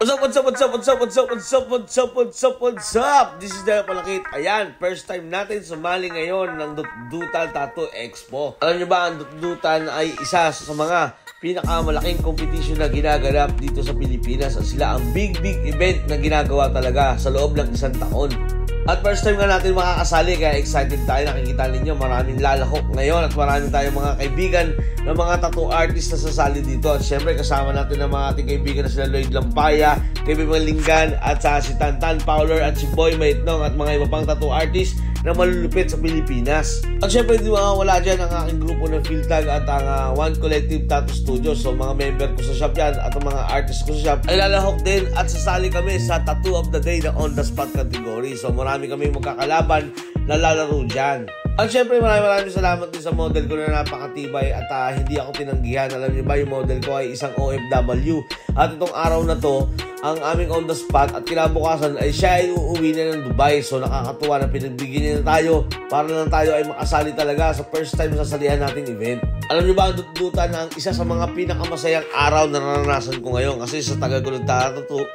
What's up? This is Dale Palakit. Ayan, first time natin sumali ngayon ng Dutdutan Tattoo Expo. Alam nyo ba, ang Dutdutan ay isa sa mga pinakamalaking competition na ginaganap dito sa Pilipinas. At sila ang big event na ginagawa talaga sa loob ng isang taon. At first time nga natin makakasali, kaya excited tayo. Nakikita ninyo, maraming lalahok ngayon at maraming tayong mga kaibigan ng mga tattoo artist na sasali dito. At syempre kasama natin ang mga ating kaibigan na sila Lloyd Lampaya, Kevin Linggan, at si Tantan Fowler at si Boy Maitnong at mga iba pang tattoo artist na malulupit sa Pilipinas. At syempre hindi makawala dyan ang aking grupo ng Philtag at ang One Collective Tattoo Studio. So mga member ko sa shop yan at ang mga artist ko sa shop ay lalahok din at sasali kami sa Tattoo of the Day na on the spot category. So marami kami magkakalaban na lalaro dyan. At syempre maraming salamat din sa model ko na napakatibay at hindi ako tinanggihan. Alam niyo ba, yung model ko ay isang OFW at itong araw na to ang aming on the spot at kinabukasan ay siya ay uuwi na ng Dubai. So nakakatuwa na pinagbigyan niya na tayo para lang tayo ay makasali talaga sa first time sa salihan nating event. Alam niyo ba, ang Dutdutan na ang isa sa mga pinakamasayang araw na naranasan ko ngayon kasi sa tagal ko nagtatattoo,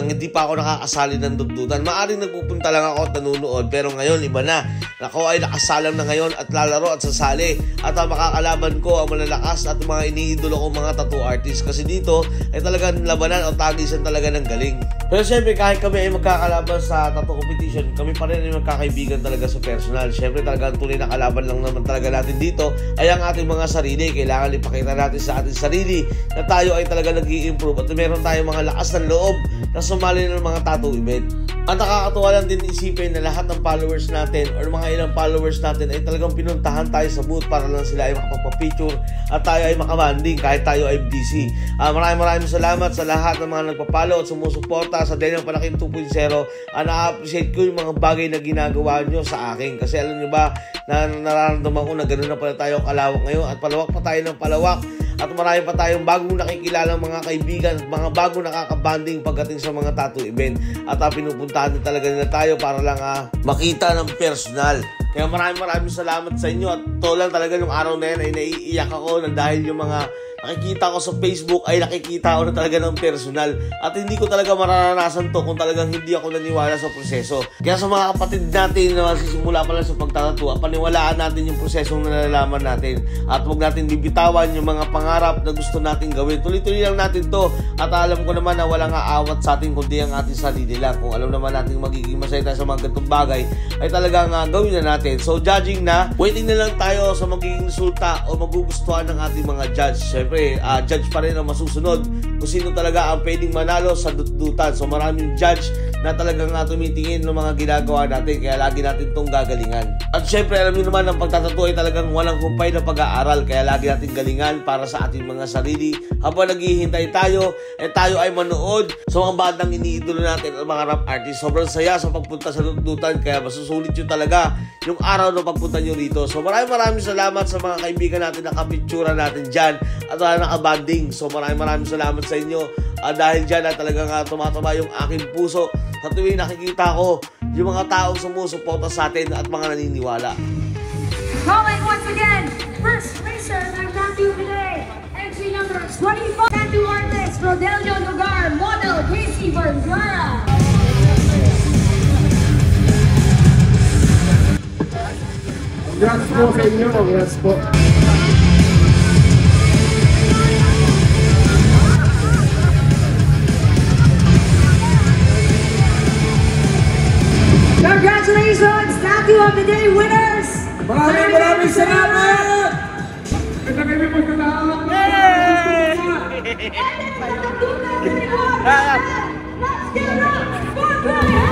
hindi pa ako nakakasali ng Dutdutan. Maaring nagpupunta lang ako at nanunood, pero ngayon iba na. Ako ay nakasalam na ngayon at lalaro at sasali at makakalaban ko ang malalakas at mga iniidolo kong mga tattoo artist kasi dito ay talagang labanan o tagisan talaga ng galing. Pero syempre kahit kami ay magkakalaban sa tattoo competition, kami pa rin ay magkakaibigan talaga sa personal. Syempre talagang tunay na kalaban lang naman talaga natin dito ay ang ating mga sarili. Kailangan ipakita natin sa ating sarili na tayo ay talaga nag-i-improve at meron tayong mga lakas ng loob na sumali ng mga tattoo event. At nakakatuwa lang din isipin na lahat ng followers natin or mga ilang followers natin ay talagang pinuntahan tayo sa booth para lang sila ay makapagpa-picture at tayo ay makabanding kahit tayo ay busy. Maraming salamat sa lahat ng mga nagpa-follow at sumusuporta sa Dale Palakit 2.0. Na-appreciate ko yung mga bagay na ginagawa nyo sa akin kasi alam nyo ba na nararamdaman ko na ganoon na pala tayo kalawak ngayon at palawak pa tayo ng palawak. At marami pa tayong bagong nakikilala mga kaibigan at mga bagong nakakabanding pagdating sa mga tattoo event. At pinupuntahan din talaga nila tayo para lang makita ng personal. Kaya maraming salamat sa inyo. At to lang talaga yung araw na yan ay naiiyak ako dahil yung mga nakikita ko sa Facebook ay nakikita ko na talaga ng personal. At hindi ko talaga mararanasan to kung talagang hindi ako naniwala sa proseso. Kaya sa mga kapatid natin na masisimula pa lang sa pagtatattoo, paniwalaan natin yung prosesong nalalaman natin. At huwag natin bibitawan yung mga pangarap na gusto natin gawin. Tuloy-tuloy lang natin to. At alam ko naman na walang aawat sa atin kundi ang ating sarili lang. Kung alam naman natin magiging masaya tayo sa mga ganitong bagay, ay talagang gawin na natin. So judging na, waiting na lang tayo sa magiging resulta o magugustuhan ng ating mga judge. Judge pa rin ang masusunod kung sino talaga ang pwedeng manalo sa Dutdutan. So maraming judge na talagang tumitingin ng mga ginagawa natin, kaya lagi natin itong gagalingan. At syempre alam niyo naman ang pagtatattoo ay talagang walang humpay na pag-aaral, kaya lagi natin galingan para sa ating mga sarili. Habang naghihintay tayo, tayo ay manood sa mga bandang iniidolo natin at mga rap artist. Sobrang saya sa pagpunta sa Dutdutan, kaya masusulit yun talaga yung araw na pagpunta nyo rito. So maraming salamat sa mga kaibigan natin na kapitsura natin dyan at nakabanding. So maraming salamat sa inyo dahil dyan talagang tumatama yung aking puso sa tuwing nakikita ko yung mga taong sumusuporta sa atin at mga naniniwala. Calling once again, first racer ng tattoo today, entry number 25, tattoo artist Rodelio Lugar, model Casey Vergara. Congrats po sa inyo, congrats po. Congratulations, Tattoo of the Day winners! Maraming salamat! Kita kami po sa taong! Yay! Let's get up!